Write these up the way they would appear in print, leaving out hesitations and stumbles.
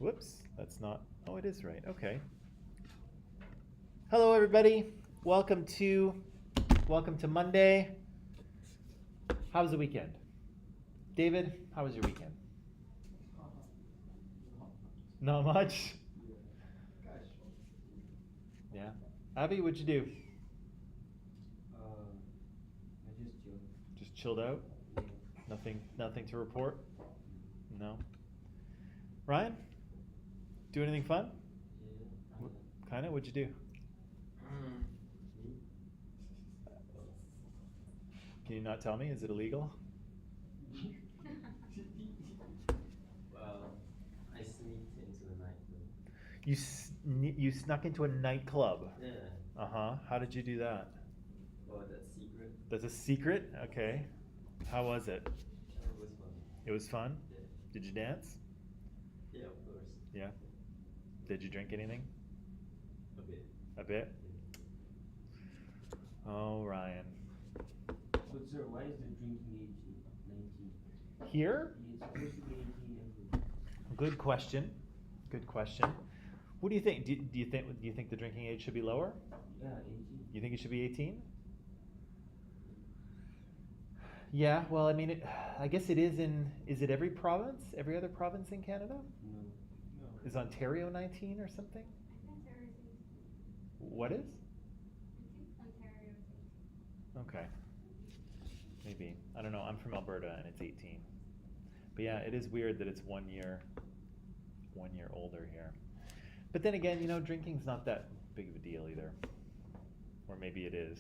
Whoops, that's not, oh, it is right, okay. Hello, everybody. Welcome to Monday. How was the weekend? David, how was your weekend? Not much? Yeah. Abby, what'd you do? I just chilled. Just chilled out? Yeah. Nothing to report? No. Ryan? Do anything fun? Yeah. Kinda? What'd you do? Me? Can you not tell me? Is it illegal? Well, I sneaked into a nightclub. You snuck into a nightclub? Yeah. Uh-huh. How did you do that? Oh, that's secret. That's a secret? Okay. How was it? It was fun. It was fun? Yeah. Did you dance? Yeah, of course. Yeah. Did you drink anything? A bit. A bit? Yeah. Oh, Ryan. But sir, why is the drinking age 19? Here? It's supposed to be 18 everywhere. Good question. Good question. What do you think? Do you think the drinking age should be lower? Yeah, 18. You think it should be 18? Yeah, well, I mean, I guess it is is it every province? Every other province in Canada? No. Is Ontario 19 or something? What is? Okay. Maybe. I don't know. I'm from Alberta and it's 18. But yeah, it is weird that it's 1 year older here. But then again, drinking's not that big of a deal either. Or maybe it is.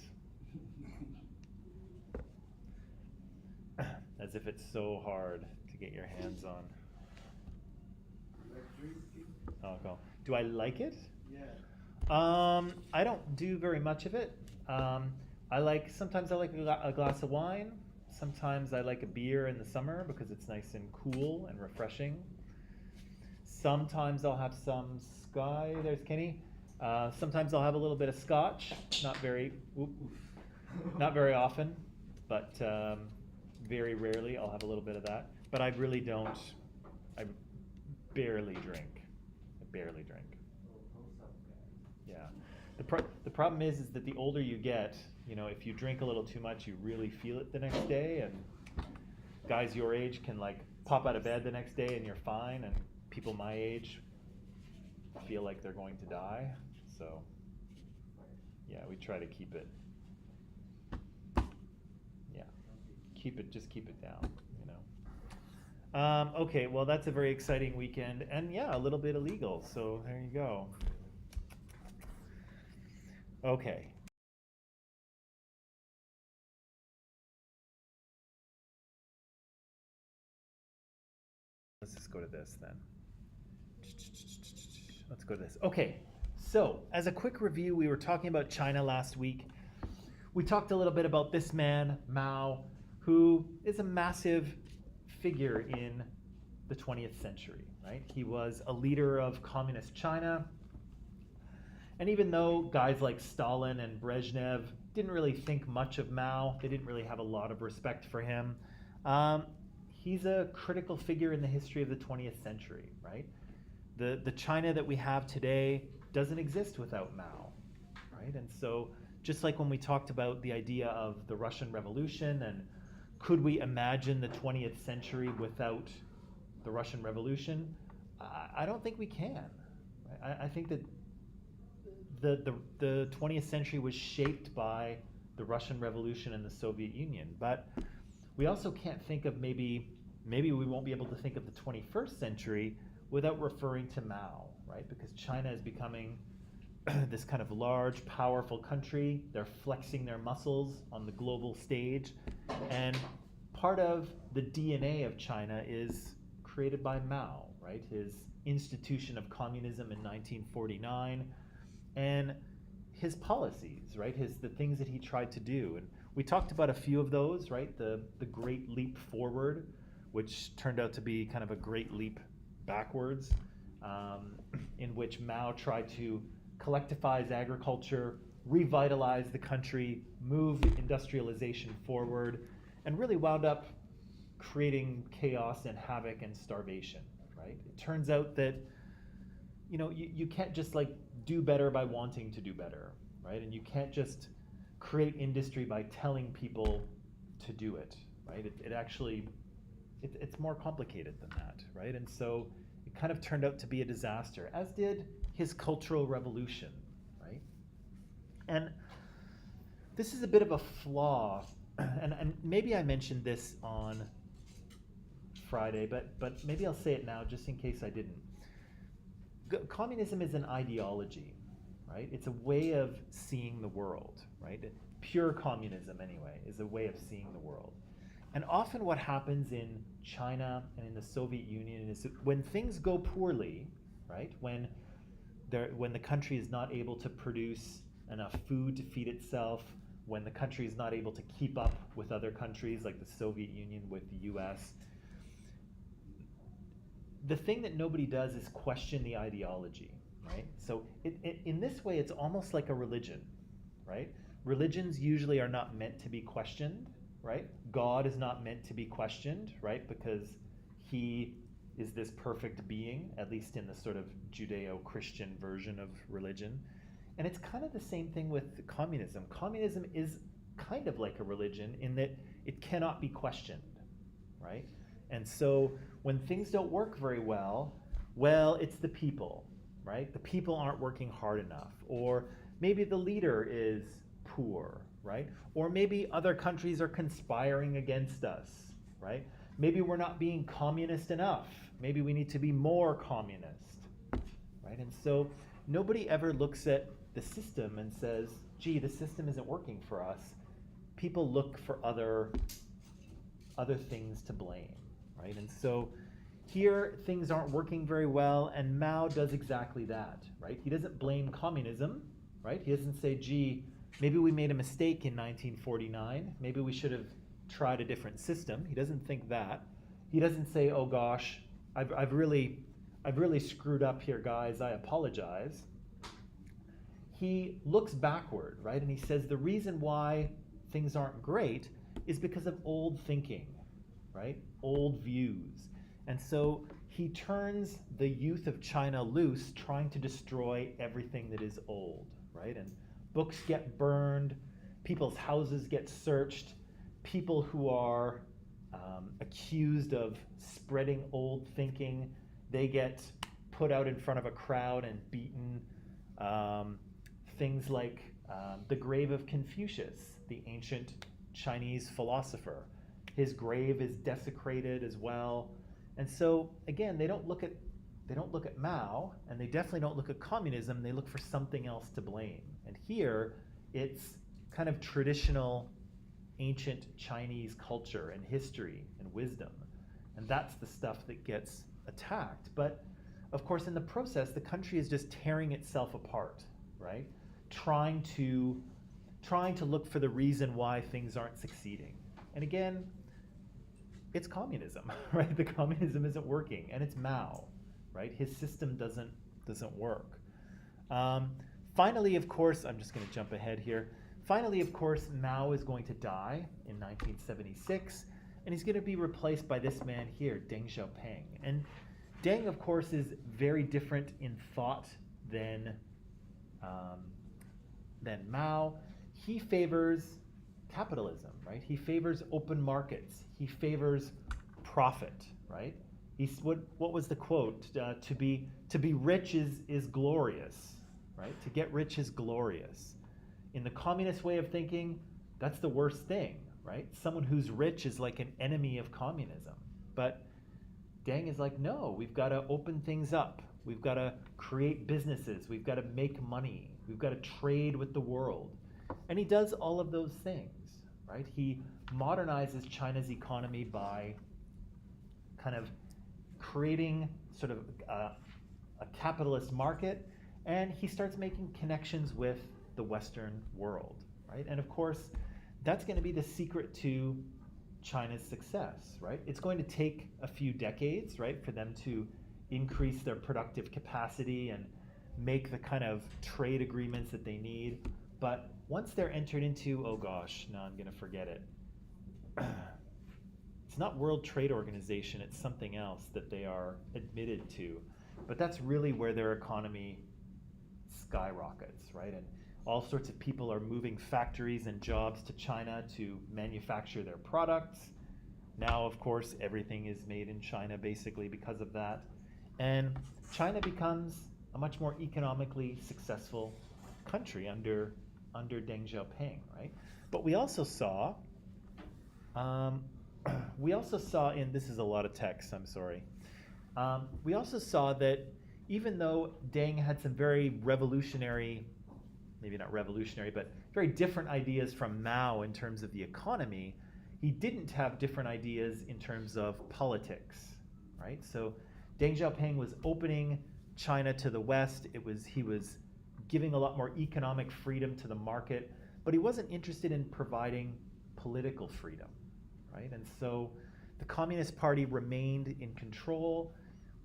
As if it's so hard to get your hands on alcohol. Do I like it? Yeah. I don't do very much of it. Sometimes I like a glass of wine. Sometimes I like a beer in the summer because it's nice and cool and refreshing. Sometimes I'll have some there's Kenny. Sometimes I'll have a little bit of scotch. Not very often, but very rarely I'll have a little bit of that. But I really don't. I barely drink. Yeah. The problem is that the older you get, if you drink a little too much, you really feel it the next day. And guys your age can pop out of bed the next day and you're fine. And people my age feel like they're going to die. So yeah, we try to keep it. Yeah, just keep it down. Okay, well, that's a very exciting weekend, and yeah, a little bit illegal. So there you go. Okay. Let's just go to this then. Let's go to this. Okay, so as a quick review, we were talking about China last week. We talked a little bit about this man, Mao, who is a massive figure in the 20th century, right? He was a leader of communist China. And even though guys like Stalin and Brezhnev didn't really think much of Mao, they didn't really have a lot of respect for him, he's a critical figure in the history of the 20th century, right? The China that we have today doesn't exist without Mao, right? And so just like when we talked about the idea of the Russian Revolution and could we imagine the 20th century without the Russian Revolution, I don't think we can. Right? I think that the 20th century was shaped by the Russian Revolution and the Soviet Union, but we also can't think of maybe we won't be able to think of the 21st century without referring to Mao, right? Because China is becoming this kind of large, powerful country. They're flexing their muscles on the global stage, and part of the DNA of China is created by Mao, right? His institution of communism in 1949, and his policies, right? The things that he tried to do. And we talked about a few of those, right? The Great Leap Forward, which turned out to be kind of a great leap backwards, in which Mao tried to collectivize agriculture, revitalize the country, move industrialization forward, and really wound up creating chaos and havoc and starvation, right? It turns out that you can't just like do better by wanting to do better, right? And you can't just create industry by telling people to do it, right? It actually, it's more complicated than that, right? And so it kind of turned out to be a disaster, as did his Cultural Revolution, right? And this is a bit of a flaw, and maybe I mentioned this on Friday, but maybe I'll say it now just in case I didn't. Communism is an ideology, right? It's a way of seeing the world, right? Pure communism, anyway, is a way of seeing the world. And often what happens in China and in the Soviet Union is that when things go poorly, right? When the country is not able to produce enough food to feed itself, when the country is not able to keep up with other countries like the Soviet Union with the US, the thing that nobody does is question the ideology, right? So in this way, it's almost like a religion, right? Religions usually are not meant to be questioned, right? God is not meant to be questioned, right? Because he is this perfect being, at least in the sort of Judeo-Christian version of religion. And it's kind of the same thing with communism. Communism is kind of like a religion in that it cannot be questioned, right? And so when things don't work very well, it's the people, right? The people aren't working hard enough. Or maybe the leader is poor, right? Or maybe other countries are conspiring against us, right? Maybe we're not being communist enough. Maybe we need to be more communist, right? And so nobody ever looks at the system and says, gee, the system isn't working for us. People look for other things to blame, right? And so here things aren't working very well, and Mao does exactly that, right? He doesn't blame communism, right? He doesn't say, gee, maybe we made a mistake in 1949. Maybe we should have tried a different system. He doesn't think that. He doesn't say, oh gosh, I've really screwed up here, guys. I apologize. He looks backward, right? And he says the reason why things aren't great is because of old thinking, right? Old views. And so he turns the youth of China loose, trying to destroy everything that is old, right? And books get burned, people's houses get searched, people who are accused of spreading old thinking, they get put out in front of a crowd and beaten. Things like the grave of Confucius, the ancient Chinese philosopher. His grave is desecrated as well. And so again, they don't look at Mao, and they definitely don't look at communism. They look for something else to blame. And here, it's kind of traditional ancient Chinese culture and history and wisdom. And that's the stuff that gets attacked. But of course, in the process, the country is just tearing itself apart, right? Trying to look for the reason why things aren't succeeding. And again, it's communism, right? The communism isn't working, and it's Mao, right? His system doesn't work. Finally, of course, I'm just going to jump ahead here. Finally, of course, Mao is going to die in 1976, and he's going to be replaced by this man here, Deng Xiaoping. And Deng, of course, is very different in thought than Mao. He favors capitalism, right? He favors open markets. He favors profit, right? What was the quote? To be rich is glorious, right? To get rich is glorious. In the communist way of thinking, that's the worst thing, right? Someone who's rich is like an enemy of communism. But Deng is like, no, we've got to open things up. We've got to create businesses. We've got to make money. We've got to trade with the world. And he does all of those things, right? He modernizes China's economy by kind of creating sort of a capitalist market, and he starts making connections with the Western world, right? And of course, that's going to be the secret to China's success, right? It's going to take a few decades, right, for them to increase their productive capacity and make the kind of trade agreements that they need. But once they're entered into, oh gosh, no, I'm going to forget it. It's not World Trade Organization, it's something else that they are admitted to. But that's really where their economy skyrockets, right? And all sorts of people are moving factories and jobs to China to manufacture their products. Now, of course, everything is made in China basically because of that. And China becomes a much more economically successful country under Deng Xiaoping, right? But we also saw in, this is a lot of text, I'm sorry. We also saw that even though Deng had some very revolutionary, maybe not revolutionary, but very different ideas from Mao in terms of the economy, he didn't have different ideas in terms of politics, right? So Deng Xiaoping was opening China to the West. He was giving a lot more economic freedom to the market, but he wasn't interested in providing political freedom, right? And so the Communist Party remained in control.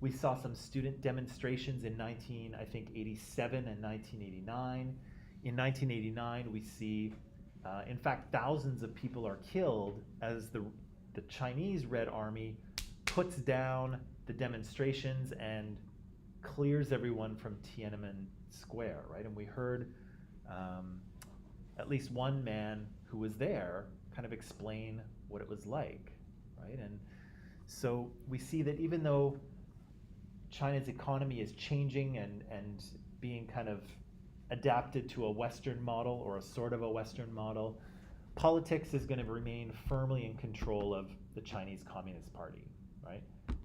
We saw some student demonstrations in 1987 and 1989. In 1989, we see, in fact, thousands of people are killed as the Chinese Red Army puts down the demonstrations and clears everyone from Tiananmen Square, right? And we heard at least one man who was there kind of explain what it was like, right? And so we see that even though China's economy is changing and being kind of adapted to a Western model or a sort of a Western model, politics is going to remain firmly in control of the Chinese Communist Party, right?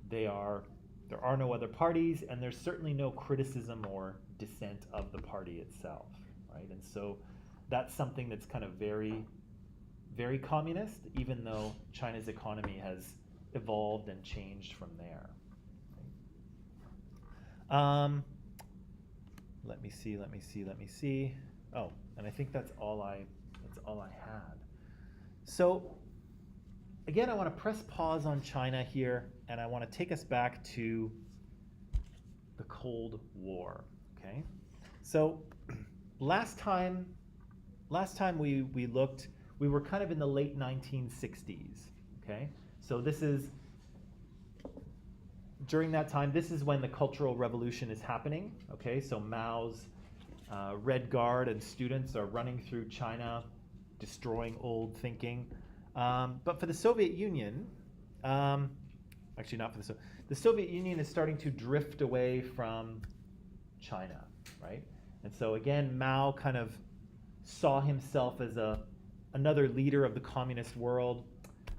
There are no other parties, and there's certainly no criticism or dissent of the party itself, right? And so that's something that's kind of very, very communist, even though China's economy has evolved and changed from there. Let me see. Oh, and I think that's all I had. So again, I want to press pause on China here, and I want to take us back to the Cold War. Okay, so last time we looked, we were kind of in the late 1960s. Okay, so this is during that time. This is when the Cultural Revolution is happening. Okay, so Mao's Red Guard and students are running through China, destroying old thinking. But for the Soviet Union, actually not for the Soviet Union is starting to drift away from China, right? And so again, Mao kind of saw himself as another leader of the communist world.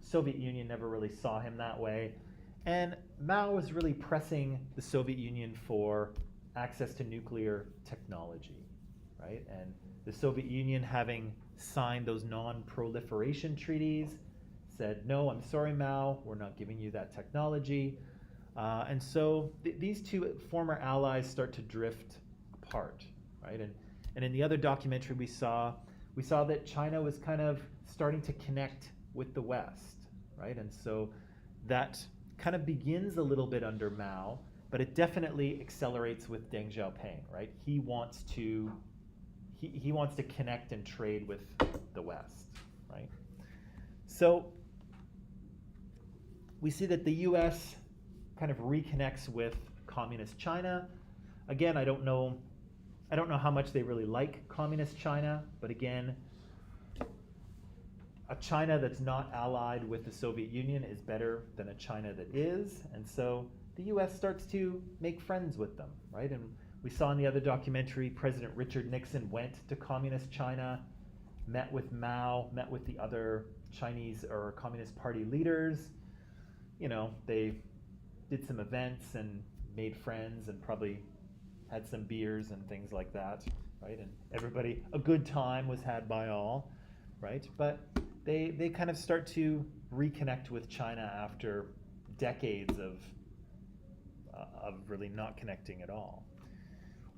Soviet Union never really saw him that way. And Mao was really pressing the Soviet Union for access to nuclear technology, right? And the Soviet Union, having signed those non-proliferation treaties, said, no, I'm sorry, Mao, we're not giving you that technology. And so these two former allies start to drift apart, right? And in the other documentary we saw that China was kind of starting to connect with the West, right? And so that kind of begins a little bit under Mao, but it definitely accelerates with Deng Xiaoping, right? He wants to connect and trade with the West, right? So we see that the U.S. kind of reconnects with communist China. Again, I don't know how much they really like communist China, but again, a China that's not allied with the Soviet Union is better than a China that is, and so the U.S. starts to make friends with them, right? And we saw in the other documentary, President Richard Nixon went to communist China, met with Mao, met with the other Chinese or Communist Party leaders. You know, they did some events and made friends and probably had some beers and things like that, right? And a good time was had by all, right? But they kind of start to reconnect with China after decades of really not connecting at all.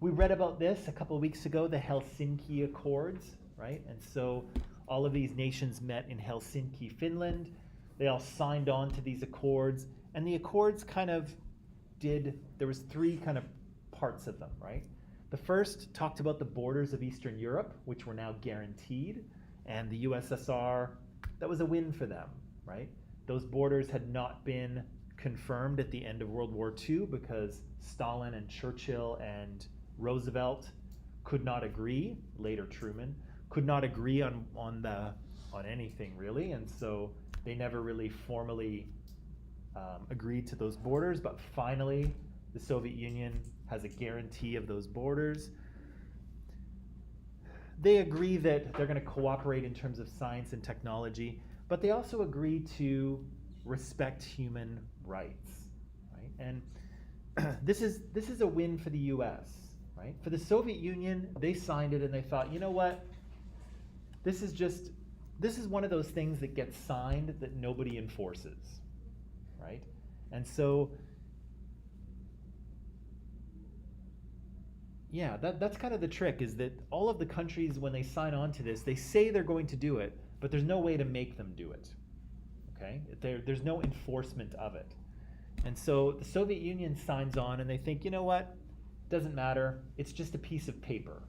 We read about this a couple of weeks ago, the Helsinki Accords, right? And so all of these nations met in Helsinki, Finland. They all signed on to these accords, and the accords there was three kind of parts of them, right? The first talked about the borders of Eastern Europe, which were now guaranteed, and the USSR, that was a win for them, right? Those borders had not been confirmed at the end of World War II because Stalin and Churchill and Roosevelt could not agree, later Truman, could not agree on anything really, and so they never really formally agreed to those borders, but finally the Soviet Union has a guarantee of those borders. They agree that they're going to cooperate in terms of science and technology, but they also agree to respect human rights, right? And this is a win for the US, right? For the Soviet Union, they signed it and they thought, you know what? This is one of those things that gets signed that nobody enforces, right? And so yeah, that's kind of the trick, is that all of the countries, when they sign on to this, they say they're going to do it, but there's no way to make them do it. Okay? There's no enforcement of it. And so the Soviet Union signs on and they think, you know what? Doesn't matter. It's just a piece of paper,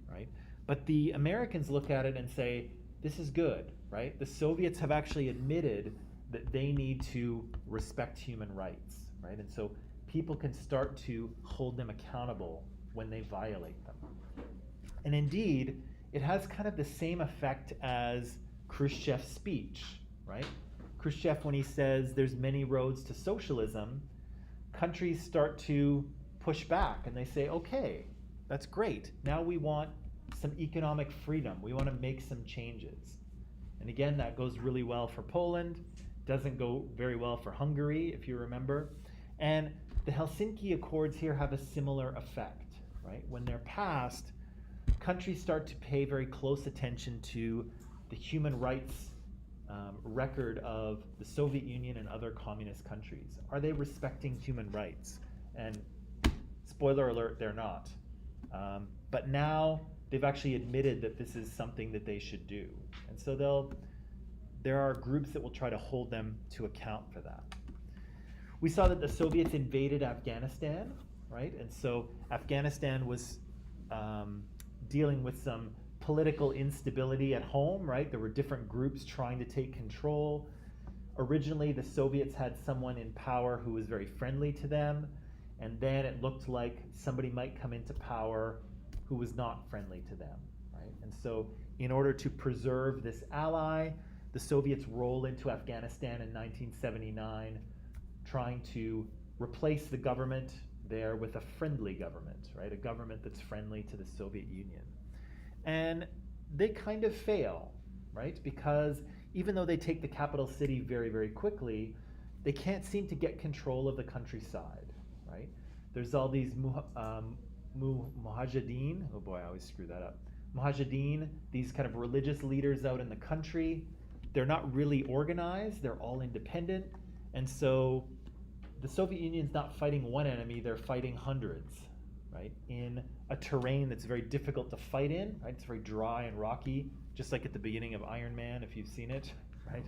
right? But the Americans look at it and say, this is good, right? The Soviets have actually admitted that they need to respect human rights, right? And so people can start to hold them accountable when they violate them. And indeed, it has kind of the same effect as Khrushchev's speech, right? Khrushchev, when he says there's many roads to socialism, countries start to push back and they say, okay, that's great. Now we want some economic freedom. We want to make some changes. And again, that goes really well for Poland, doesn't go very well for Hungary, if you remember. And the Helsinki Accords here have a similar effect, right? When they're passed, countries start to pay very close attention to the human rights record of the Soviet Union and other communist countries. Are they respecting human rights? And spoiler alert, they're not. But now they've actually admitted that this is something that they should do. And so there are groups that will try to hold them to account for that. We saw that the Soviets invaded Afghanistan, right? And so Afghanistan was dealing with some political instability at home, right? There were different groups trying to take control. Originally, the Soviets had someone in power who was very friendly to them, and then it looked like somebody might come into power who was not friendly to them, right? And so in order to preserve this ally, the Soviets roll into Afghanistan in 1979, trying to replace the government there with a friendly government, right? A government that's friendly to the Soviet Union. And they kind of fail, right? Because even though they take the capital city very, very quickly, they can't seem to get control of the countryside, right? There's all these mujahideen, oh boy, I always screw that up. Mujahideen, these kind of religious leaders out in the country, they're not really organized, they're all independent, and so the Soviet Union's not fighting one enemy, they're fighting hundreds, right? In a terrain that's very difficult to fight in, right? It's very dry and rocky, just like at the beginning of Iron Man, if you've seen it, right?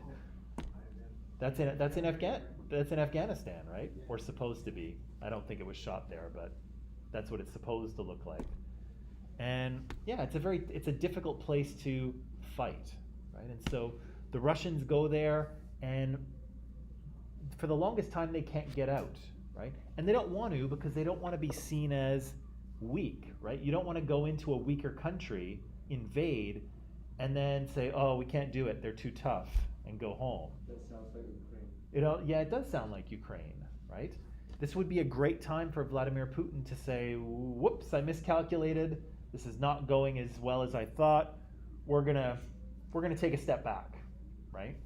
That's in Afghanistan, right? Or supposed to be. I don't think it was shot there, but that's what it's supposed to look like. And yeah, it's a difficult place to fight, right? And so the Russians go there, and for the longest time they can't get out, right? And they don't want to, because they don't want to be seen as weak, right? You don't want to go into a weaker country, invade, and then say, oh, we can't do it, they're too tough, and go home. That sounds like Ukraine. Yeah, it does sound like Ukraine, right? This would be a great time for Vladimir Putin to say, whoops, I miscalculated. This is not going as well as I thought. We're gonna take a step back, right?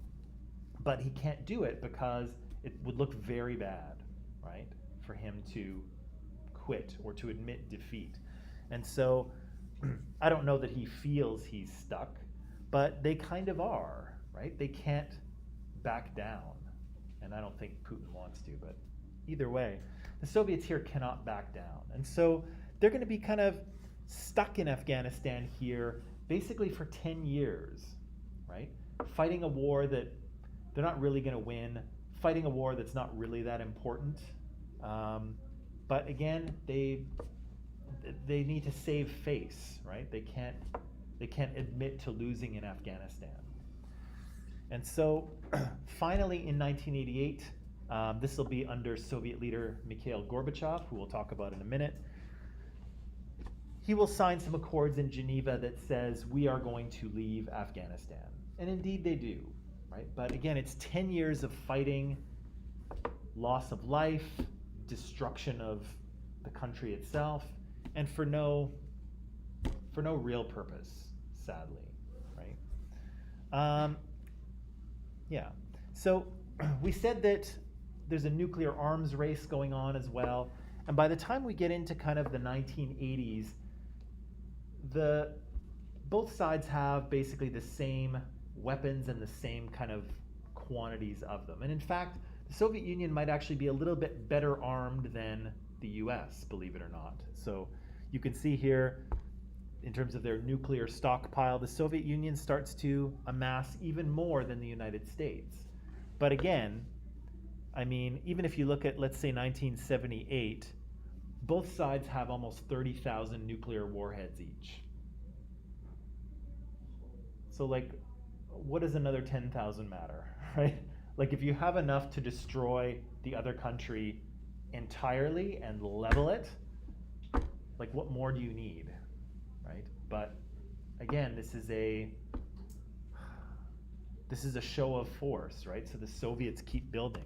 But he can't do it because it would look very bad, right, for him to quit or to admit defeat. And so I don't know that he feels he's stuck, but they kind of are, right? They can't back down. And I don't think Putin wants to, but either way, the Soviets here cannot back down. And so they're going to be kind of stuck in Afghanistan here basically for 10 years, right? Fighting a war that they're not really going to win, fighting a war that's not really that important. But again, they need to save face, right? They can't admit to losing in Afghanistan. And so finally in 1988, This will be under Soviet leader Mikhail Gorbachev, who we'll talk about in a minute. He will sign some accords in Geneva that says we are going to leave Afghanistan. And indeed they do, right? But again, it's 10 years of fighting, loss of life, destruction of the country itself, and for no real purpose, sadly, right? Yeah. So we said that there's a nuclear arms race going on as well, and by the time we get into kind of the 1980s, both sides have basically the same weapons and the same kind of quantities of them. And in fact, the Soviet Union might actually be a little bit better armed than the US, believe it or not. So you can see here, in terms of their nuclear stockpile, the Soviet Union starts to amass even more than the United States. But again, I mean, even if you look at, let's say, 1978, both sides have almost 30,000 nuclear warheads each. So like, what does another 10,000 matter, right? Like if you have enough to destroy the other country entirely and level it, like what more do you need, right? But again, this is a show of force, right? So the Soviets keep building.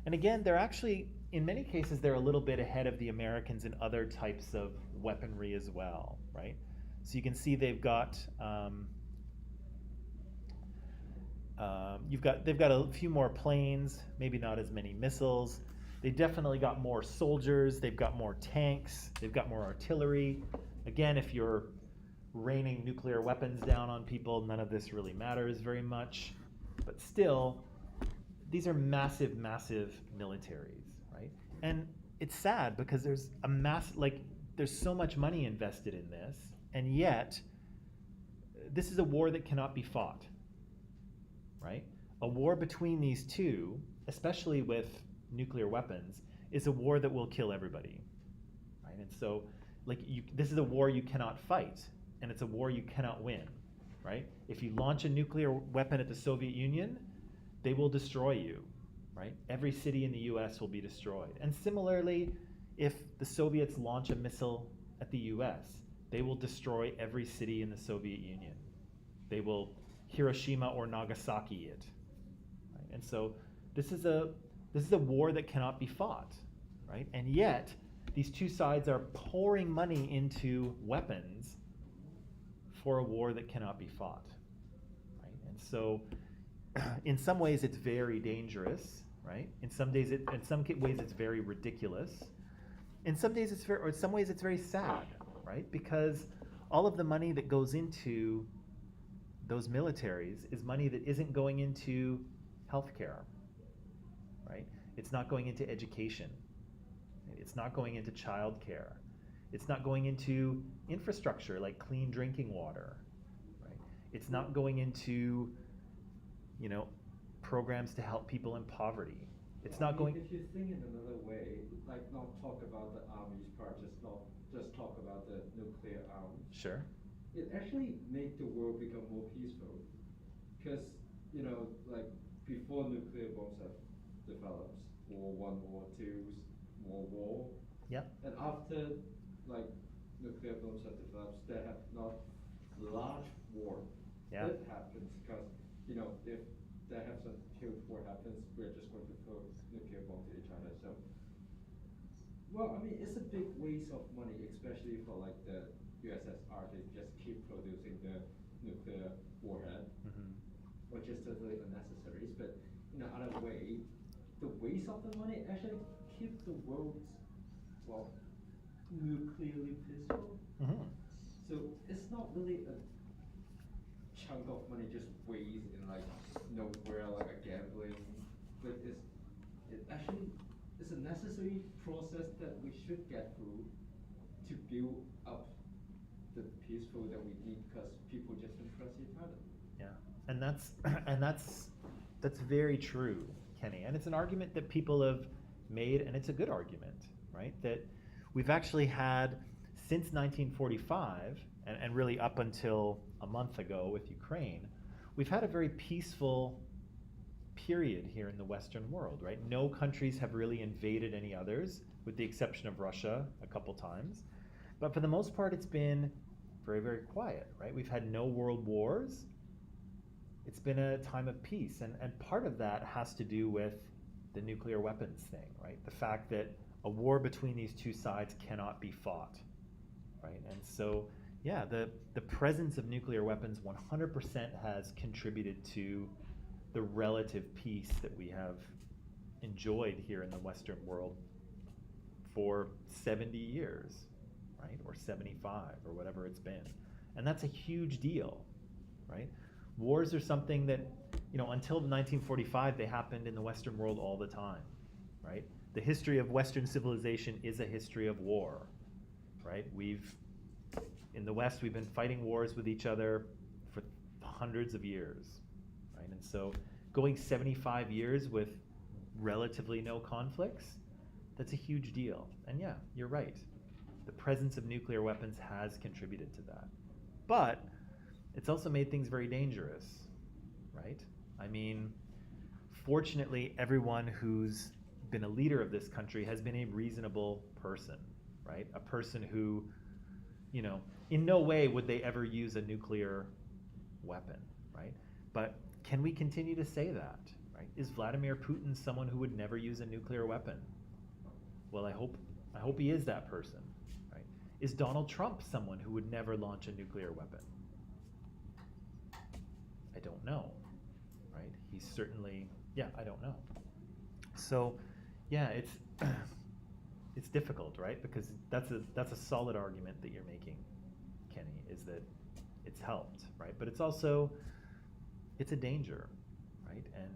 And again, they're actually, in many cases, they're a little bit ahead of the Americans in other types of weaponry as well, right? So you can see they've got they've got a few more planes, maybe not as many missiles. They definitely got more soldiers. They've got more tanks. They've got more artillery. Again, if you're raining nuclear weapons down on people, none of this really matters very much. But still, these are massive, massive militaries, right? And it's sad because there's there's so much money invested in this, and yet this is a war that cannot be fought, right? A war between these two, especially with nuclear weapons, is a war that will kill everybody, right? And so, this is a war you cannot fight, and it's a war you cannot win, right? If you launch a nuclear weapon at the Soviet Union, they will destroy you, right? Every city in the US will be destroyed. And similarly, if the Soviets launch a missile at the US, they will destroy every city in the Soviet Union. They will Hiroshima or Nagasaki it, right? And so this is a war that cannot be fought, right? And yet these two sides are pouring money into weapons for a war that cannot be fought, right? And so in some ways it's very dangerous, right? In some ways it's very ridiculous. In some ways it's very sad, right? Because all of the money that goes into those militaries is money that isn't going into healthcare, right? It's not going into education. It's not going into childcare. It's not going into infrastructure like clean drinking water, right? It's not going into, programs to help people in poverty. It's not going. If you think in another way, like not talk about the army's part, just talk about the nuclear arms. Sure. It actually made the world become more peaceful, because like before nuclear bombs have developed, War I, War II, World War. Yeah. And after like nuclear bombs have developed, there have not large war. Yeah. That happens because if there have some huge war happens, we're just going to throw nuclear bomb to each other. So, well, I mean, it's a big waste of money, especially for like the USSR to just keep producing the nuclear warhead, which is totally unnecessary. But in another way, the waste of the money actually keeps the world, nuclearly peaceful. So it's not really a chunk of money just waste in like nowhere, like a gambling, but it actually is a necessary process that we should get through to build up the peaceful that we need, because people just don't trust each other. Yeah, and that's very true, Kenny. And it's an argument that people have made, and it's a good argument, right? That we've actually had since 1945, and really up until a month ago with Ukraine, we've had a very peaceful period here in the Western world, right? No countries have really invaded any others, with the exception of Russia a couple times. But for the most part, it's been very, very quiet, right? We've had no world wars. It's been a time of peace. And part of that has to do with the nuclear weapons thing, right? The fact that a war between these two sides cannot be fought, right? And so, yeah, the presence of nuclear weapons 100% has contributed to the relative peace that we have enjoyed here in the Western world for 70 years, right? Or 75, or whatever it's been. And that's a huge deal, right? Wars are something that, until 1945, they happened in the Western world all the time, right? The history of Western civilization is a history of war, right? In the West, we've been fighting wars with each other for hundreds of years, right? And so going 75 years with relatively no conflicts, that's a huge deal. And yeah, you're right. The presence of nuclear weapons has contributed to that. But it's also made things very dangerous, right? I mean, fortunately, everyone who's been a leader of this country has been a reasonable person, right? A person who, in no way would they ever use a nuclear weapon, right? But can we continue to say that, right? Is Vladimir Putin someone who would never use a nuclear weapon? Well, I hope he is that person, right? Is Donald Trump someone who would never launch a nuclear weapon? I don't know, right? He's certainly, I don't know. So, yeah, it's difficult, right? Because that's a solid argument that you're making, Kenny, is that it's helped, right? But it's also, it's a danger, right? And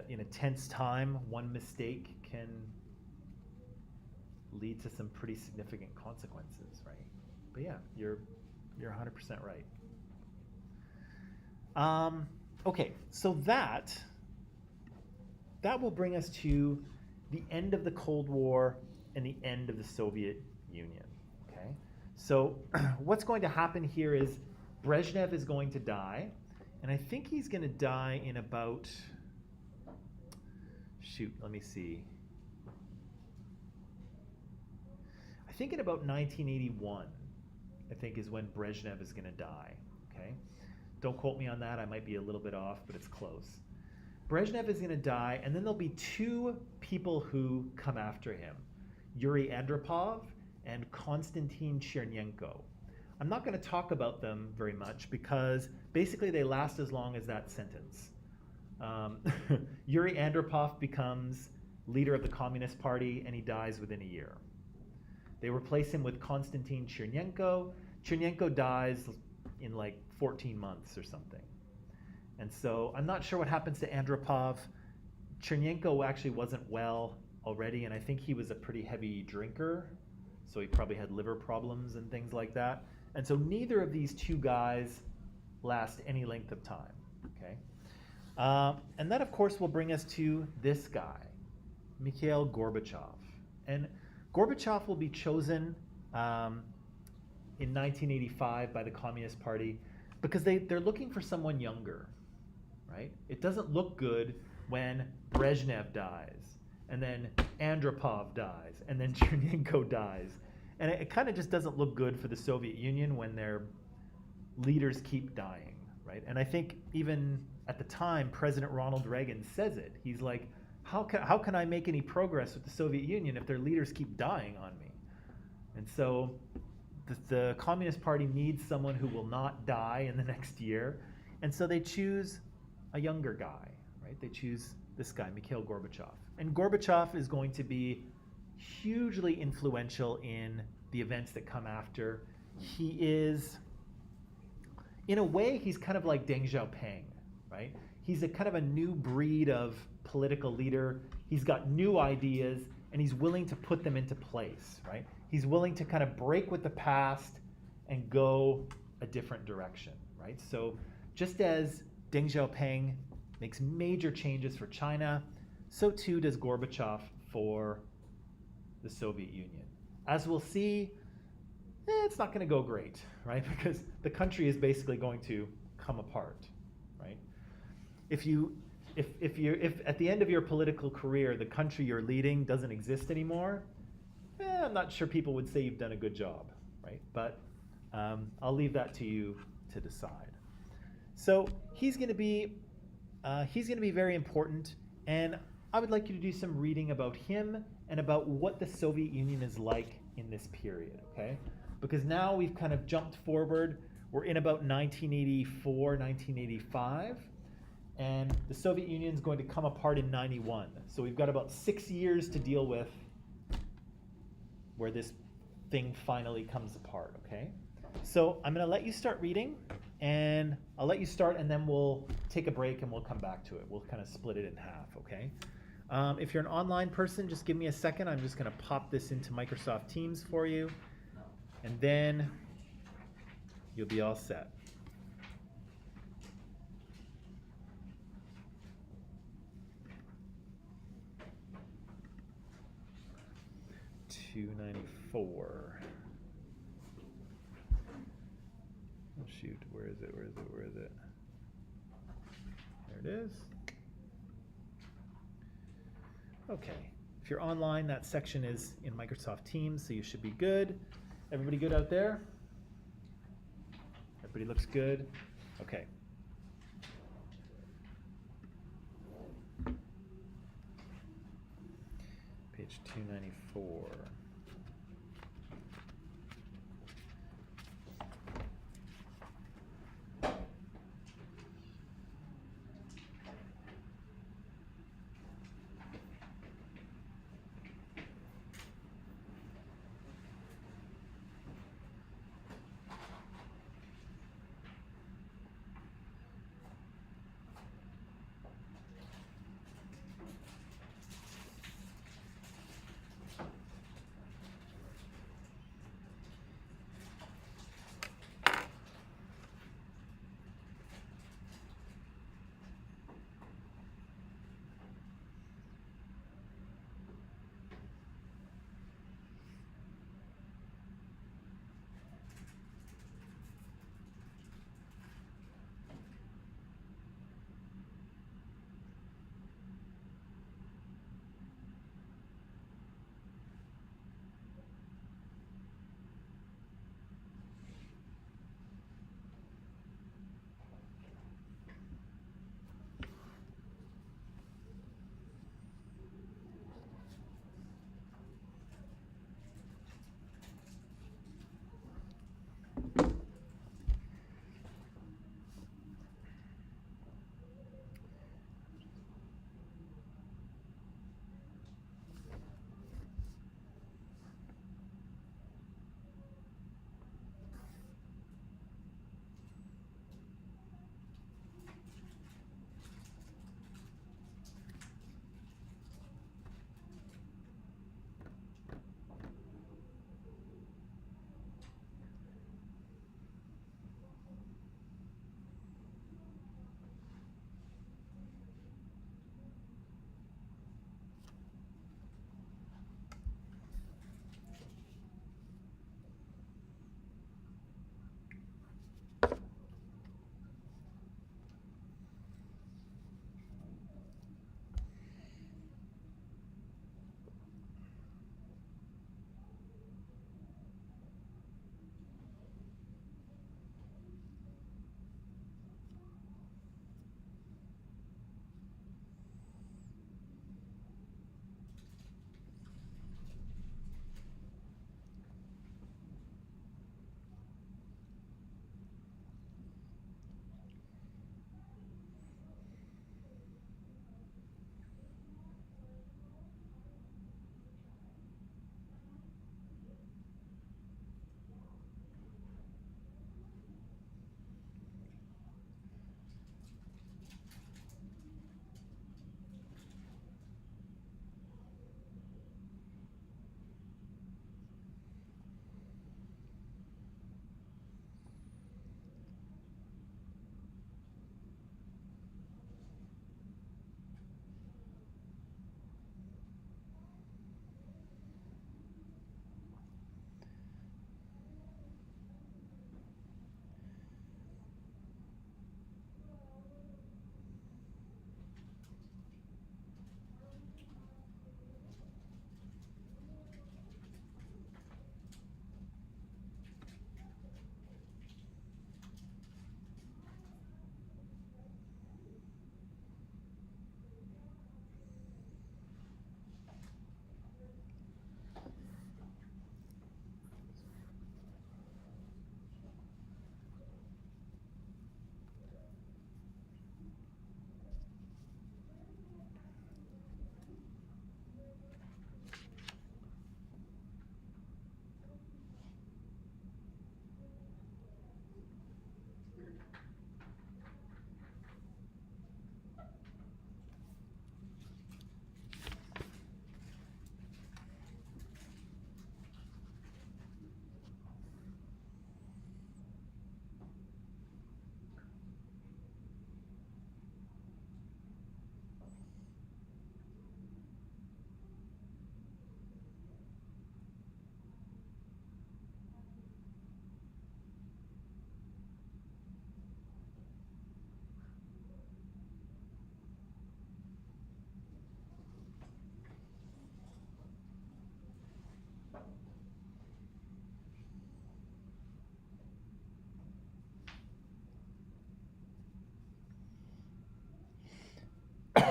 in a tense time, one mistake can lead to some pretty significant consequences, right? But yeah, you're 100% right. Okay, so that will bring us to the end of the Cold War and the end of the Soviet Union, okay? So what's going to happen here is Brezhnev is going to die, and I think he's going to die in about, let me see. I think in about 1981, I think is when Brezhnev is going to die, okay? Don't quote me on that, I might be a little bit off, but it's close. Brezhnev is going to die, and then there'll be two people who come after him, Yuri Andropov and Konstantin Chernenko. I'm not going to talk about them very much because basically they last as long as that sentence. Yuri Andropov becomes leader of the Communist Party, and he dies within a year. They replace him with Konstantin Chernenko. Chernenko dies in like 14 months or something. And so I'm not sure what happens to Andropov. Chernenko actually wasn't well already, and I think he was a pretty heavy drinker, so he probably had liver problems and things like that. And so neither of these two guys last any length of time, okay? And that, of course, will bring us to this guy, Mikhail Gorbachev. And Gorbachev will be chosen in 1985 by the Communist Party because they're looking for someone younger, right? It doesn't look good when Brezhnev dies, and then Andropov dies, and then Chernenko dies. And it kind of just doesn't look good for the Soviet Union when their leaders keep dying, right? And I think even at the time, President Ronald Reagan says it. He's like, how can I make any progress with the Soviet Union if their leaders keep dying on me? And so the Communist Party needs someone who will not die in the next year. And so they choose a younger guy, right? They choose this guy, Mikhail Gorbachev. And Gorbachev is going to be hugely influential in the events that come after. He is, in a way, he's kind of like Deng Xiaoping, right? He's a kind of a new breed of political leader. He's got new ideas, and he's willing to put them into place, right? He's willing to kind of break with the past and go a different direction, right? So just as Deng Xiaoping makes major changes for China, so too does Gorbachev for the Soviet Union. As we'll see, it's not going to go great, right? Because the country is basically going to come apart, right? If you if at the end of your political career the country you're leading doesn't exist anymore, I'm not sure people would say you've done a good job, right? But I'll leave that to you to decide. So he's going to be very important, and I would like you to do some reading about him and about what the Soviet Union is like in this period, okay? Because now we've kind of jumped forward. We're in about 1984, 1985, and the Soviet Union is going to come apart in 91. So we've got about 6 years to deal with where this thing finally comes apart, okay? So I'm going to let you start reading, and I'll let you start, and then we'll take a break and we'll come back to it. We'll kind of split it in half, okay? If you're an online person, just give me a second. I'm just going to pop this into Microsoft Teams for you, and then you'll be all set. $294. Oh shoot, where is it? There it is. Okay, if you're online, that section is in Microsoft Teams, so you should be good. Everybody good out there? Everybody looks good? Okay. Page 294.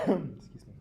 Excuse me.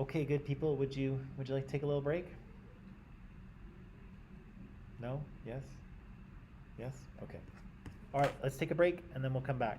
Okay, good people. Would you like to take a little break? No? Yes? Yes? Okay. All right, let's take a break and then we'll come back.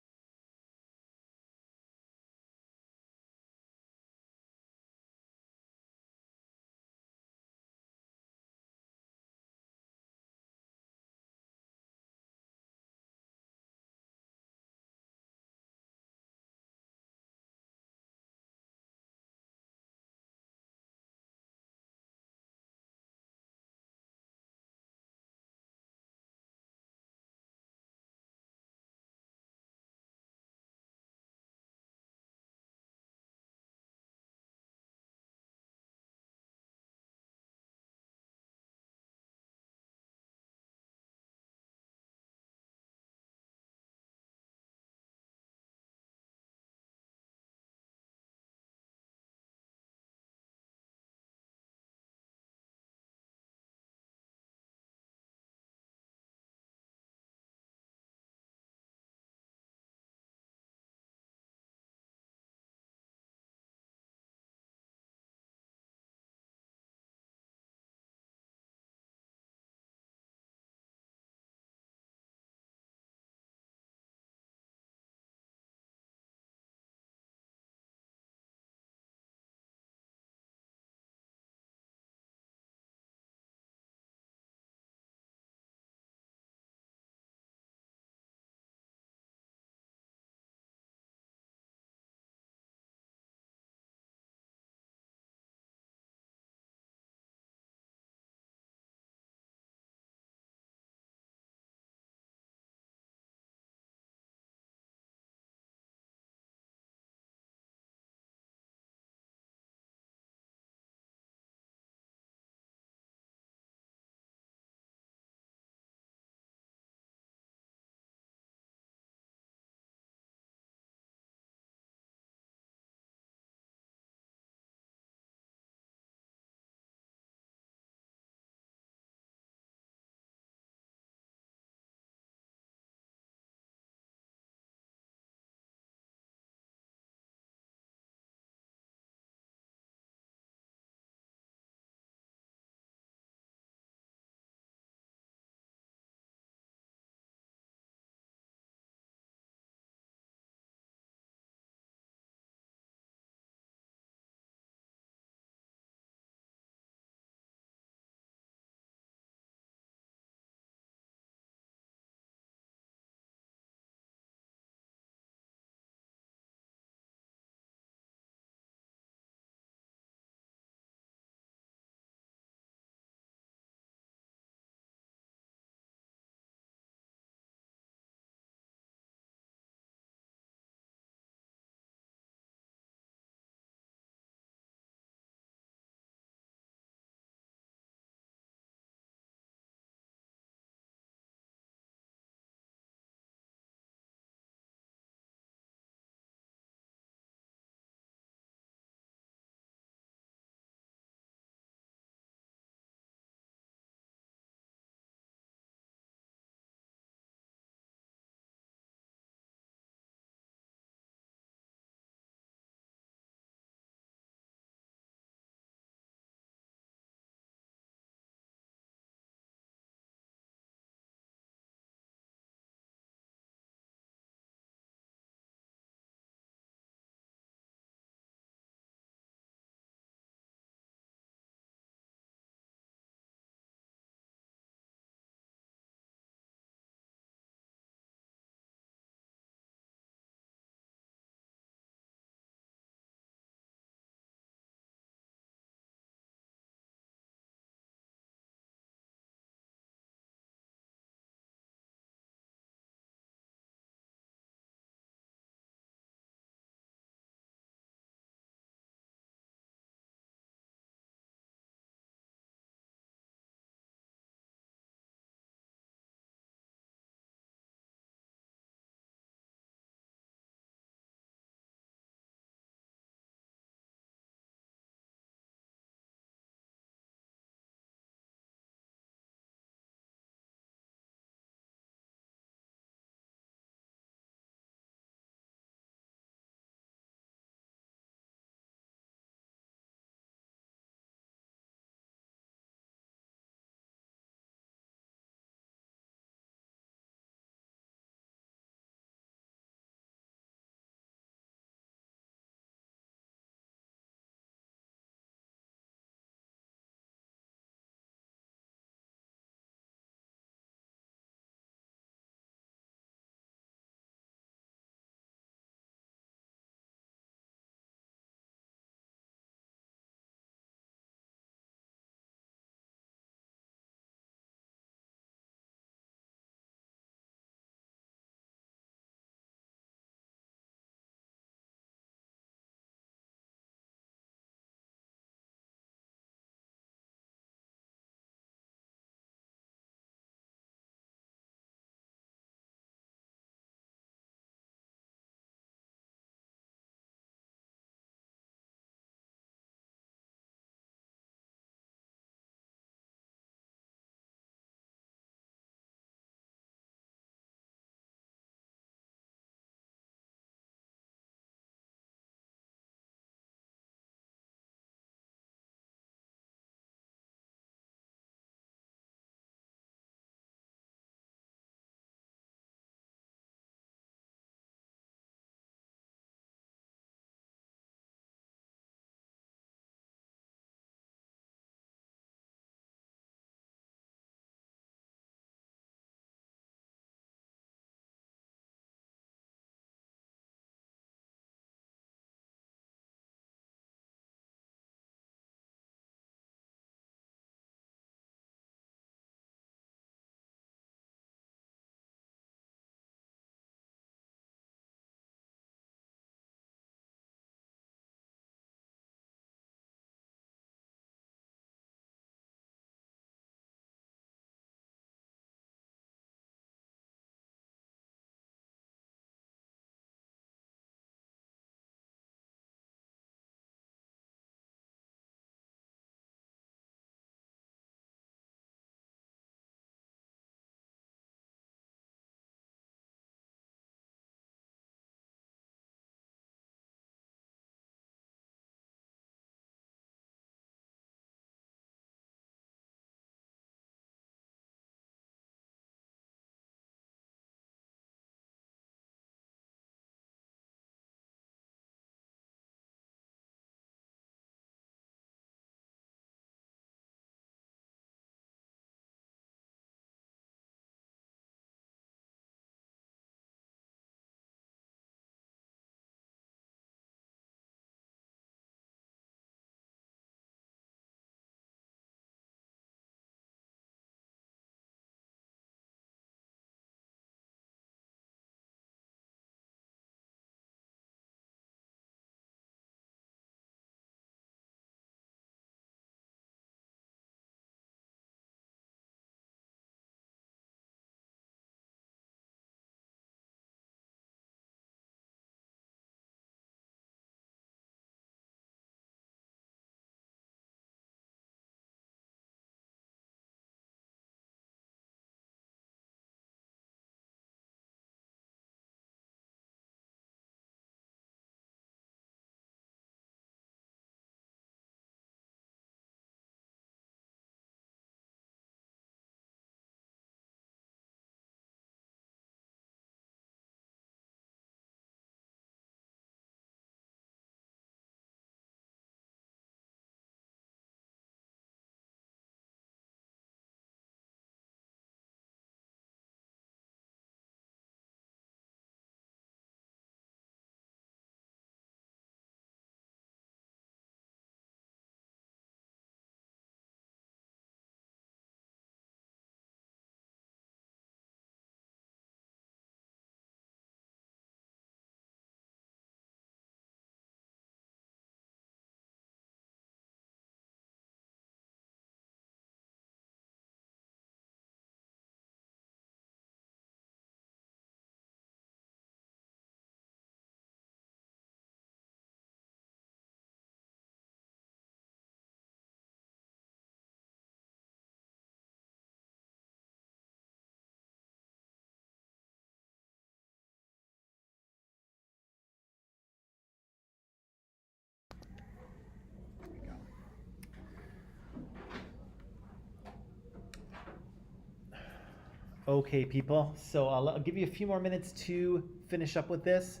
Okay, people. So I'll give you a few more minutes to finish up with this.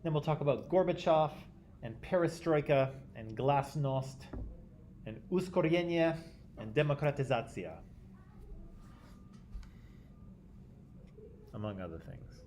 Then we'll talk about Gorbachev and perestroika and glasnost and uskoreniye and demokratizacja, among other things.